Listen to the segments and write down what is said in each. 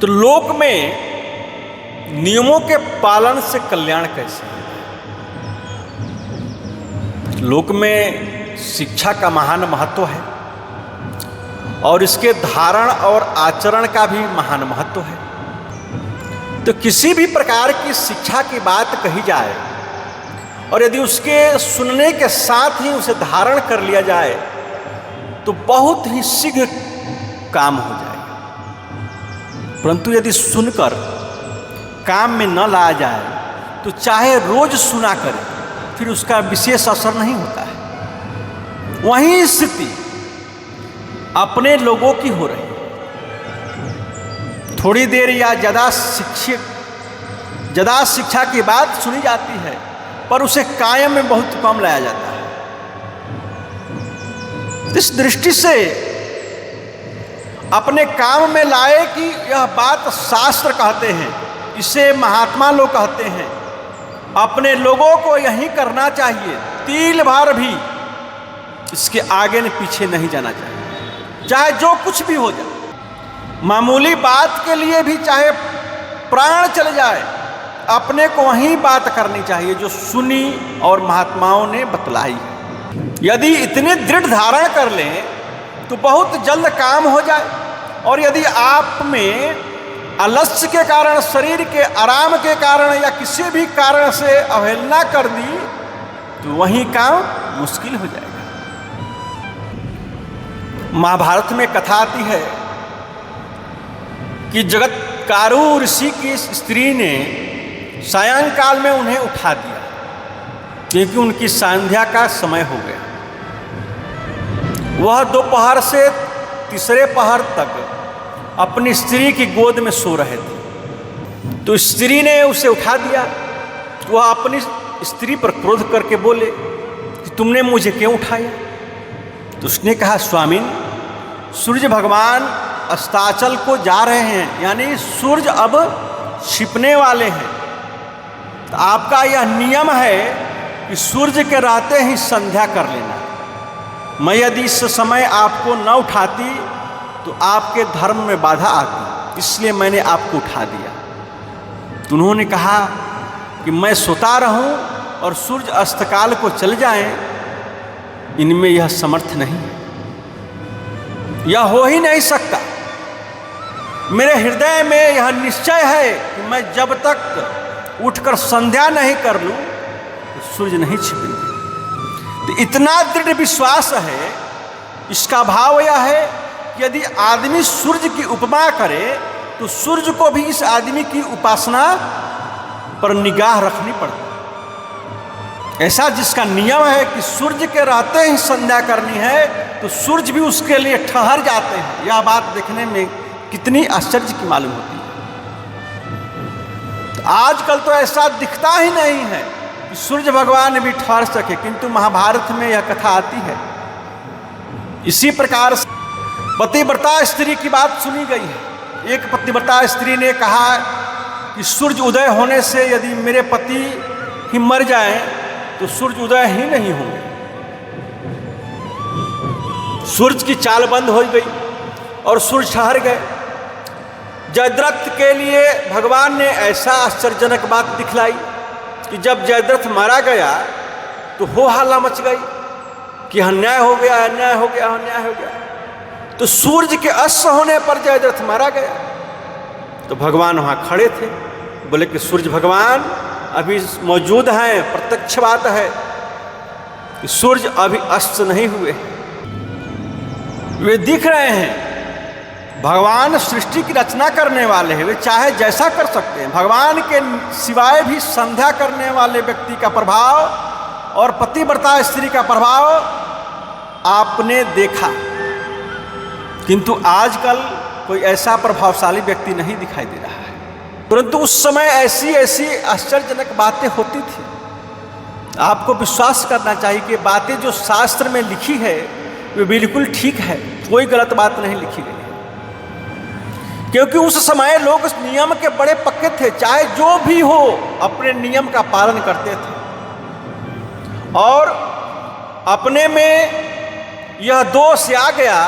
तो लोक में नियमों के पालन से कल्याण कैसे है? लोक में शिक्षा का महान महत्व है और इसके धारण और आचरण का भी महान महत्व है। तो किसी भी प्रकार की शिक्षा की बात कही जाए और यदि उसके सुनने के साथ ही उसे धारण कर लिया जाए तो बहुत ही शीघ्र काम हो जाएगा, परंतु यदि सुनकर काम में न लाया जाए तो चाहे रोज सुना करे फिर उसका विशेष असर नहीं होता है। वही स्थिति अपने लोगों की हो रही है। थोड़ी देर या ज़्यादा शिक्षा की बात सुनी जाती है पर उसे कायम में बहुत कम लाया जाता है। इस दृष्टि से अपने काम में लाए कि यह बात शास्त्र कहते हैं, इसे महात्मा लोग कहते हैं, अपने लोगों को यही करना चाहिए, तिल भर भी इसके आगे न पीछे नहीं जाना चाहिए, चाहे जो कुछ भी हो जाए। मामूली बात के लिए भी चाहे प्राण चले जाए, अपने को वही बात करनी चाहिए जो सुनी और महात्माओं ने बतलाई है। यदि इतने दृढ़ धारण कर लें तो बहुत जल्द काम हो जाए, और यदि आप में आलस्य के कारण, शरीर के आराम के कारण या किसी भी कारण से अवहेलना कर दी तो वही काम मुश्किल हो जाएगा। महाभारत में कथा आती है कि जगत्कारु ऋषि की स्त्री ने सायंकाल में उन्हें उठा दिया क्योंकि उनकी संध्या का समय हो गया। वह दोपहर से तीसरे पहर तक अपनी स्त्री की गोद में सो रहे थे, तो स्त्री ने उसे उठा दिया। वह अपनी स्त्री पर क्रोध करके बोले कि तुमने मुझे क्यों उठाया? तो उसने कहा, स्वामिन, सूर्य भगवान अस्ताचल को जा रहे हैं, यानी सूर्य अब छिपने वाले हैं। तो आपका यह नियम है कि सूर्य के रहते ही संध्या कर लेना। मैं यदि इस समय आपको न उठाती तो आपके धर्म में बाधा आती, इसलिए मैंने आपको उठा दिया। तो उन्होंने कहा कि मैं सोता रहूं और सूर्य अस्तकाल को चल जाएं, इनमें यह समर्थ नहीं है, यह हो ही नहीं सकता। मेरे हृदय में यह निश्चय है कि मैं जब तक उठकर संध्या नहीं कर लूं तो सूर्य नहीं छिपेंगे। तो इतना दृढ़ विश्वास है। इसका भाव यह है कि यदि आदमी सूर्य की उपमा करे तो सूर्य को भी इस आदमी की उपासना पर निगाह रखनी पड़ती है। ऐसा जिसका नियम है कि सूर्य के रहते ही संध्या करनी है तो सूर्य भी उसके लिए ठहर जाते हैं। यह बात देखने में कितनी आश्चर्य की मालूम होती है। तो आजकल तो ऐसा दिखता ही नहीं है कि सूर्य भगवान भी ठहर सके, किंतु महाभारत में यह कथा आती है। इसी प्रकार से पतिव्रता स्त्री की बात सुनी गई है। एक पतिव्रता स्त्री ने कहा कि सूर्य उदय होने से यदि मेरे पति ही मर जाएं तो सूर्य उदय ही नहीं होंगे। सूर्य की चाल बंद हो गई और सूर्य ठहर गए। जयद्रथ के लिए भगवान ने ऐसा आश्चर्यजनक बात दिखलाई कि जब जयद्रथ मारा गया तो हो हल्ला मच गई कि अन्याय हो गया, अन्याय हो गया, अन्याय हो गया। तो सूर्य के अस्त होने पर जयद्रथ मारा गया। तो भगवान वहाँ खड़े थे, बोले कि सूर्य भगवान अभी मौजूद हैं, प्रत्यक्ष बात है कि सूर्य अभी अस्त नहीं हुए, वे दिख रहे हैं। भगवान सृष्टि की रचना करने वाले हैं, वे चाहे जैसा कर सकते हैं। भगवान के सिवाय भी संध्या करने वाले व्यक्ति का प्रभाव और पतिव्रता स्त्री का प्रभाव आपने देखा, किंतु आजकल कोई ऐसा प्रभावशाली व्यक्ति नहीं दिखाई दे रहा है। परंतु उस समय ऐसी ऐसी आश्चर्यजनक बातें होती थी। आपको विश्वास करना चाहिए कि बातें जो शास्त्र में लिखी है वे बिल्कुल ठीक है, कोई गलत बात नहीं लिखी गई है। क्योंकि उस समय लोग उस नियम के बड़े पक्के थे, चाहे जो भी हो अपने नियम का पालन करते थे। और अपने में यह दोष आ गया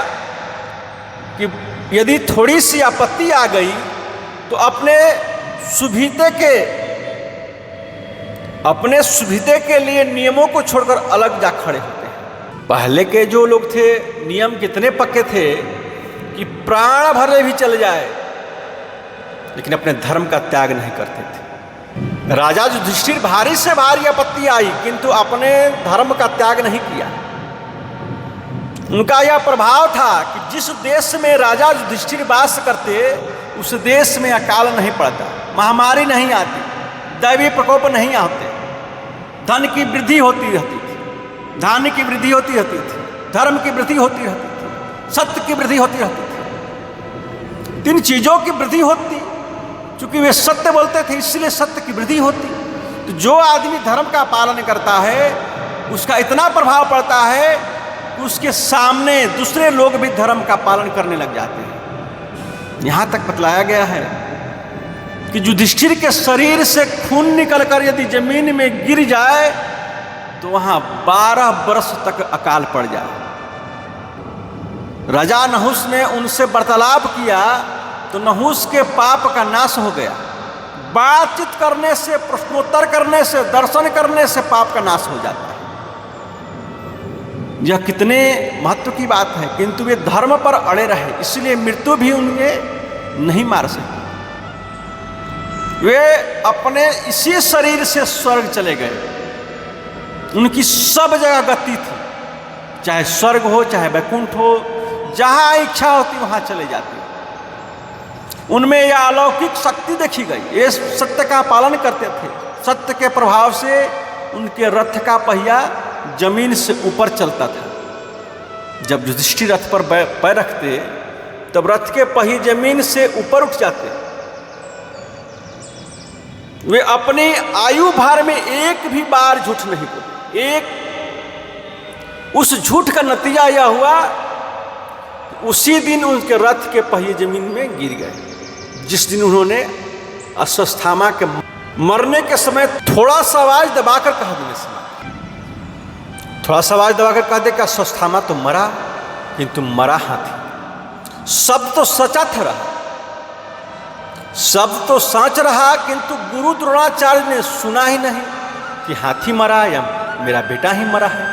कि यदि थोड़ी सी आपत्ति आ गई तो अपने सुविधे के लिए नियमों को छोड़कर अलग जा खड़े होते हैं। पहले के जो लोग थे नियम कितने पक्के थे कि प्राण भरे भी चल जाए लेकिन अपने धर्म का त्याग नहीं करते थे। राजा युधिष्ठिर भारी से भारी आपत्ति आई किंतु अपने धर्म का त्याग नहीं किया। उनका यह प्रभाव था कि जिस देश में राजा युधिष्ठिर वास करते उस देश में अकाल नहीं पड़ता, महामारी नहीं आती, दैवीय प्रकोप नहीं आते, धन की वृद्धि होती रहती थी, धान्य की वृद्धि होती रहती थी, धर्म की वृद्धि होती रहती थी, सत्य की वृद्धि होती रहती थी। तीन चीजों की वृद्धि होती, क्योंकि वे सत्य बोलते थे इसलिए सत्य की वृद्धि होती। तो जो आदमी धर्म का पालन करता है उसका इतना प्रभाव पड़ता है कि उसके सामने दूसरे लोग भी धर्म का पालन करने लग जाते हैं। यहाँ तक बतलाया गया है कि युधिष्ठिर के शरीर से खून निकलकर यदि जमीन में गिर जाए तो वहाँ 12 वर्ष तक अकाल पड़ जाए। राजा नहुस ने उनसे वार्तालाप किया तो नहुस के पाप का नाश हो गया। बातचीत करने से, प्रश्नोत्तर करने से, दर्शन करने से पाप का नाश हो जाता है। यह कितने महत्व की बात है। किंतु वे धर्म पर अड़े रहे इसलिए मृत्यु भी उन्हें नहीं मार सकी। वे अपने इसी शरीर से स्वर्ग चले गए। उनकी सब जगह गति थी, चाहे स्वर्ग हो चाहे वैकुंठ हो, जहां इच्छा होती वहां चले जाते। उनमें यह अलौकिक शक्ति देखी गई। ये सत्य का पालन करते थे। सत्य के प्रभाव से उनके रथ का पहिया जमीन से ऊपर चलता था। जब युधिष्ठिर रथ पर पैर रखते तब रथ के पहिए जमीन से ऊपर उठ जाते। वे अपनी आयु भर में एक भी बार झूठ नहीं बोले। उस झूठ का नतीजा यह हुआ उसी दिन उनके रथ के पहिए जमीन में गिर गए, जिस दिन उन्होंने अश्वत्थामा के मरने के समय थोड़ा सा आवाज दबाकर कह देने से, थोड़ा सा आवाज दबाकर कह दे कि अश्वत्थामा तो मरा, किंतु मरा हाथी। शब्द तो सचा था रहा, शब्द तो सच रहा, किंतु गुरु द्रोणाचार्य ने सुना ही नहीं कि हाथी मरा या मेरा बेटा ही मरा है।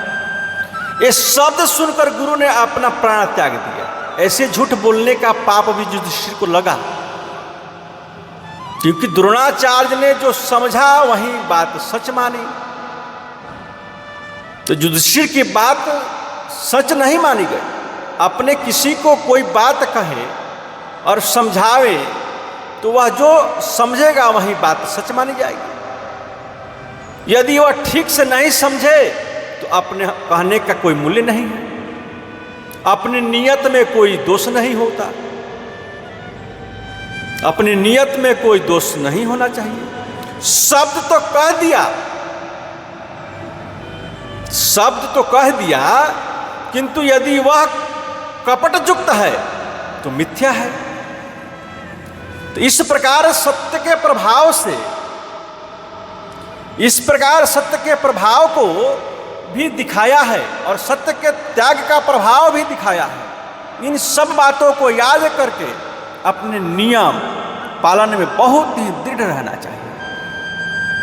ये शब्द सुनकर गुरु ने अपना प्राण त्याग दिया। ऐसे झूठ बोलने का पाप भी युधिष्ठिर को लगा, क्योंकि द्रोणाचार्य ने जो समझा वही बात सच मानी। तो युधिष्ठिर की बात सच नहीं मानी गई। अपने किसी को कोई बात कहे और समझावे तो वह जो समझेगा वही बात सच मानी जाएगी। यदि वह ठीक से नहीं समझे तो अपने कहने का कोई मूल्य नहीं है। अपनी नियत में कोई दोष नहीं होता, अपनी नियत में कोई दोष नहीं होना चाहिए। शब्द तो कह दिया, शब्द तो कह दिया, किंतु यदि वह कपटयुक्त है तो मिथ्या है। तो इस प्रकार सत्य के प्रभाव से, इस प्रकार सत्य के प्रभाव को भी दिखाया है और सत्य के त्याग का प्रभाव भी दिखाया है। इन सब बातों को याद करके अपने नियम पालन में बहुत ही दृढ़ रहना चाहिए।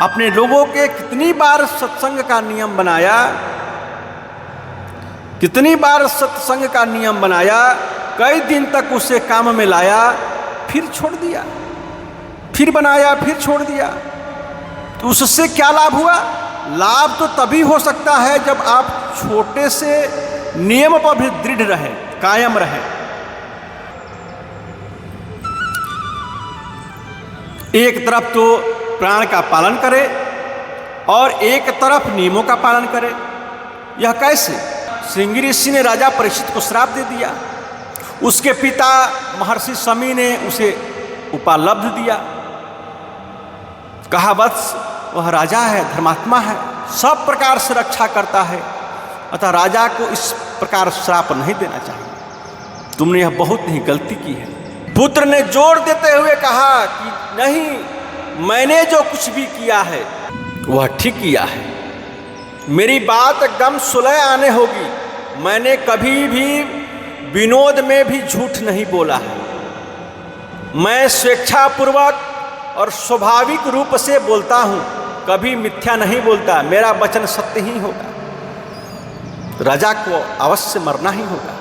अपने लोगों के कितनी बार सत्संग का नियम बनाया, कितनी बार सत्संग का नियम बनाया, कई दिन तक उसे काम में लाया, फिर छोड़ दिया, फिर बनाया, फिर छोड़ दिया। तो उससे क्या लाभ हुआ? लाभ तो तभी हो सकता है जब आप छोटे से नियम पर भी दृढ़ रहे, कायम रहे। एक तरफ तो प्राण का पालन करे और एक तरफ नियमों का पालन करे। यह कैसे? श्रृंगी ऋषि ने राजा परीक्षित को श्राप दे दिया। उसके पिता महर्षि शमी ने उसे उपालब्ध दिया। कहा वत्स वह राजा है, धर्मात्मा है, सब प्रकार से रक्षा करता है, अतः राजा को इस प्रकार श्राप नहीं देना चाहिए। तुमने यह बहुत ही गलती की है। पुत्र ने जोर देते हुए कहा कि नहीं, मैंने जो कुछ भी किया है वह ठीक किया है। मेरी बात एकदम सुलह आने होगी। मैंने कभी भी विनोद में भी झूठ नहीं बोला है। मैं स्वेच्छापूर्वक और स्वाभाविक रूप से बोलता हूँ, कभी मिथ्या नहीं बोलता, मेरा वचन सत्य ही होगा। राजा को अवश्य मरना ही होगा।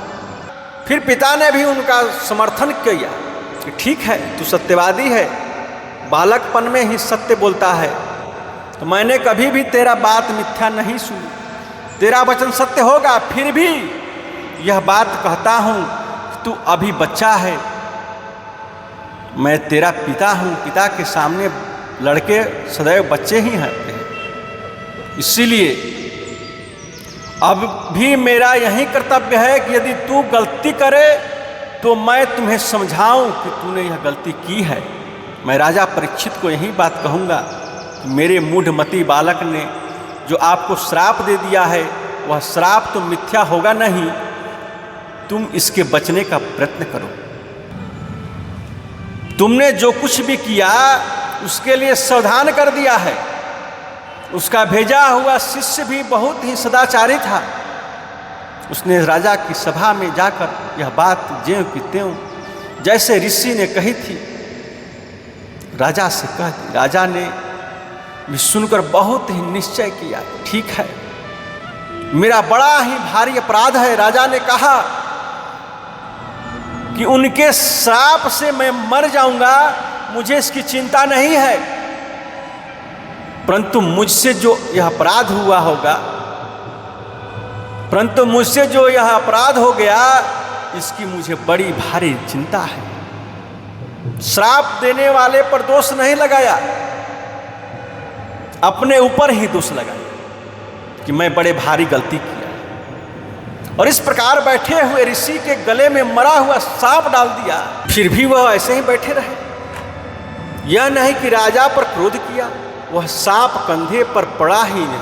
फिर पिता ने भी उनका समर्थन किया कि ठीक है, तू सत्यवादी है, बालकपन में ही सत्य बोलता है, तो मैंने कभी भी तेरा बात मिथ्या नहीं सुनी, तेरा वचन सत्य होगा। फिर भी यह बात कहता हूँ, तू अभी बच्चा है, मैं तेरा पिता हूँ। पिता के सामने लड़के सदैव बच्चे ही हैं। इसीलिए अब भी मेरा यही कर्तव्य है कि यदि तू गलती करे तो मैं तुम्हें समझाऊं कि तूने यह गलती की है। मैं राजा परीक्षित को यही बात कहूँगा कि मेरे मूढ़मती बालक ने जो आपको श्राप दे दिया है, वह श्राप तो मिथ्या होगा नहीं, तुम इसके बचने का प्रयत्न करो। तुमने जो कुछ भी किया उसके लिए सावधान कर दिया है। उसका भेजा हुआ शिष्य भी बहुत ही सदाचारी था। उसने राजा की सभा में जाकर यह बात ज्यों की त्यों जैसे ऋषि ने कही थी राजा से कह दी। राजा ने भी सुनकर बहुत ही निश्चय किया, ठीक है, मेरा बड़ा ही भारी अपराध है। राजा ने कहा कि उनके श्राप से मैं मर जाऊंगा, मुझे इसकी चिंता नहीं है, परंतु मुझसे जो यह अपराध हुआ होगा, परंतु मुझसे जो यह अपराध हो गया, इसकी मुझे बड़ी भारी चिंता है। श्राप देने वाले पर दोष नहीं लगाया, अपने ऊपर ही दोष लगाया कि मैं बड़े भारी गलती किया। और इस प्रकार बैठे हुए ऋषि के गले में मरा हुआ सांप डाल दिया। फिर भी वह ऐसे ही बैठे रहे। यह नहीं कि राजा पर क्रोध किया, वह सांप कंधे पर पड़ा ही नहीं,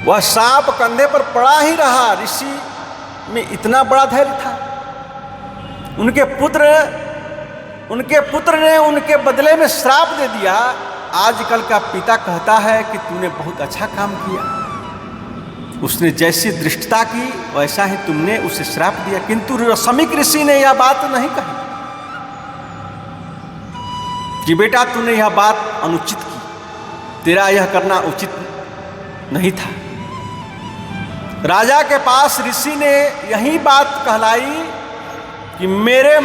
वह सांप कंधे पर पड़ा ही रहा। ऋषि में इतना बड़ा धैर्य था। उनके पुत्र ने उनके बदले में श्राप दे दिया। आजकल का पिता कहता है कि तूने बहुत अच्छा काम किया, उसने जैसी दृष्टता की वैसा ही तुमने उसे श्राप दिया। किंतु समीक ऋषि ने यह बात नहीं कही कि बेटा तूने यह बात अनुचित की, तेरा यह करना उचित नहीं था। राजा के पास ऋषि ने यही बात कहलाई कि मेरे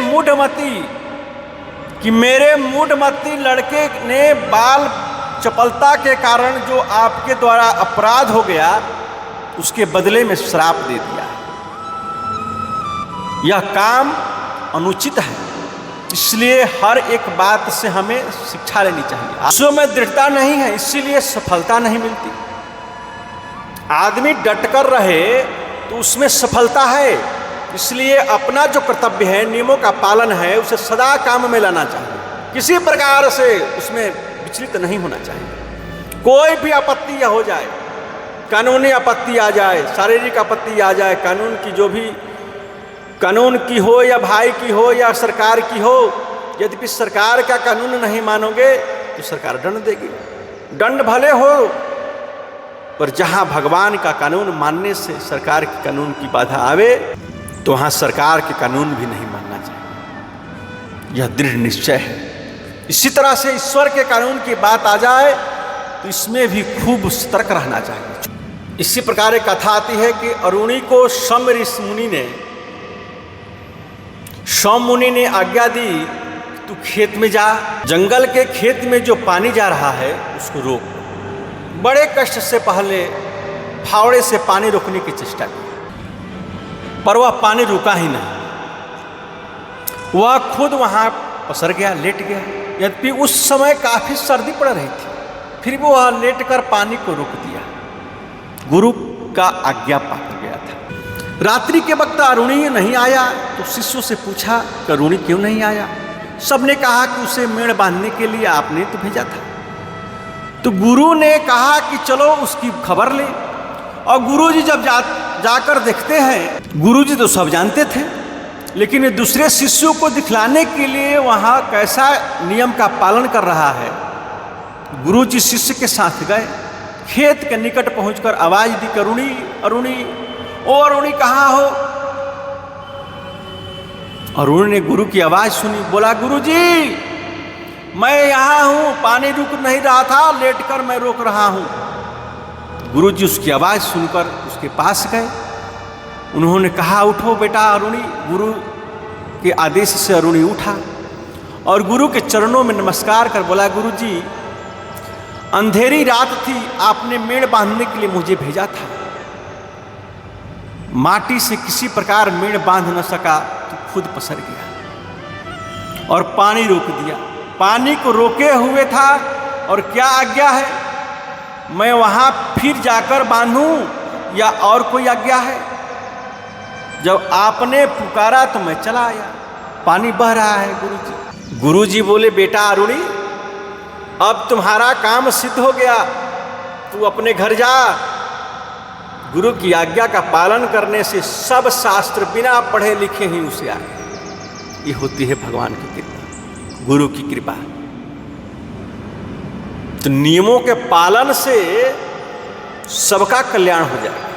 मूढ़मती लड़के ने बाल चपलता के कारण जो आपके द्वारा अपराध हो गया, उसके बदले में श्राप दे दिया। यह काम अनुचित है, इसलिए हर एक बात से हमें शिक्षा लेनी चाहिए। आंसुओं में दृढ़ता नहीं है, इसीलिए सफलता नहीं मिलती। आदमी डटकर रहे तो उसमें सफलता है। इसलिए अपना जो कर्तव्य है, नियमों का पालन है, उसे सदा काम में लाना चाहिए। किसी प्रकार से उसमें विचलित नहीं होना चाहिए। कोई भी आपत्ति हो जाए, कानूनी आपत्ति आ जाए, शारीरिक आपत्ति आ जाए, कानून की जो भी कानून की हो या भाई की हो या सरकार की हो, यद्यपि सरकार का कानून नहीं मानोगे तो सरकार दंड देगी। दंड भले हो, पर जहाँ भगवान का कानून मानने से सरकार के कानून की बाधा आवे तो वहाँ सरकार के कानून भी नहीं मानना चाहिए। यह दृढ़ निश्चय है। इसी तरह से ईश्वर के कानून की बात आ जाए तो इसमें भी खूब सतर्क रहना चाहिए। इसी प्रकार एक कथा आती है कि अरुणी को सौम मुनि ने आज्ञा दी, तू खेत में जा, जंगल के खेत में जो पानी जा रहा है उसको रोक। बड़े कष्ट से पहले फावड़े से पानी रोकने की चेष्टा की, पर वह पानी रुका ही नहीं। वह खुद वहाँ पसर गया, लेट गया। यद्यपि उस समय काफ़ी सर्दी पड़ रही थी, फिर भी वह लेटकर पानी को रोक दिया। गुरु का आज्ञा पाकर गया था। रात्रि के वक्त अरुणी नहीं आया तो शिष्यों से पूछा कि अरुणी क्यों नहीं आया। सबने कहा कि उसे मेड़ बांधने के लिए आपने तो भेजा था। तो गुरु ने कहा कि चलो उसकी खबर ले। और गुरुजी जब जाकर देखते हैं, गुरुजी तो सब जानते थे, लेकिन दूसरे शिष्यों को दिखलाने के लिए वहाँ कैसा नियम का पालन कर रहा है। गुरुजी शिष्य के साथ गए, खेत के निकट पहुंचकर आवाज दी, अरुणी अरुणी, ओ अरुणी कहाँ हो। अरुणी ने गुरु की आवाज़ सुनी, बोला गुरु जी मैं यहाँ हूँ, पानी रुक नहीं रहा था, लेटकर मैं रोक रहा हूँ। गुरु जी उसकी आवाज़ सुनकर उसके पास गए। उन्होंने कहा उठो बेटा अरुणी। गुरु के आदेश से अरुणी उठा और गुरु के चरणों में नमस्कार कर बोला, गुरु जी अंधेरी रात थी, आपने मेड़ बांधने के लिए मुझे भेजा था, माटी से किसी प्रकार मेड़ बांध न सका तो खुद पसर गया और पानी रोक दिया। पानी को रोके हुए था और क्या आज्ञा है, मैं वहां फिर जाकर बांधूं या और कोई आज्ञा है? जब आपने पुकारा तो मैं चला आया, पानी बह रहा है गुरुजी। गुरुजी बोले बेटा अरुणी अब तुम्हारा काम सिद्ध हो गया, तू अपने घर जा। गुरु की आज्ञा का पालन करने से सब शास्त्र बिना पढ़े लिखे ही उसे आए। ये होती है भगवान की कृपा, गुरु की कृपा। तो नियमों के पालन से सबका कल्याण हो जाएगा।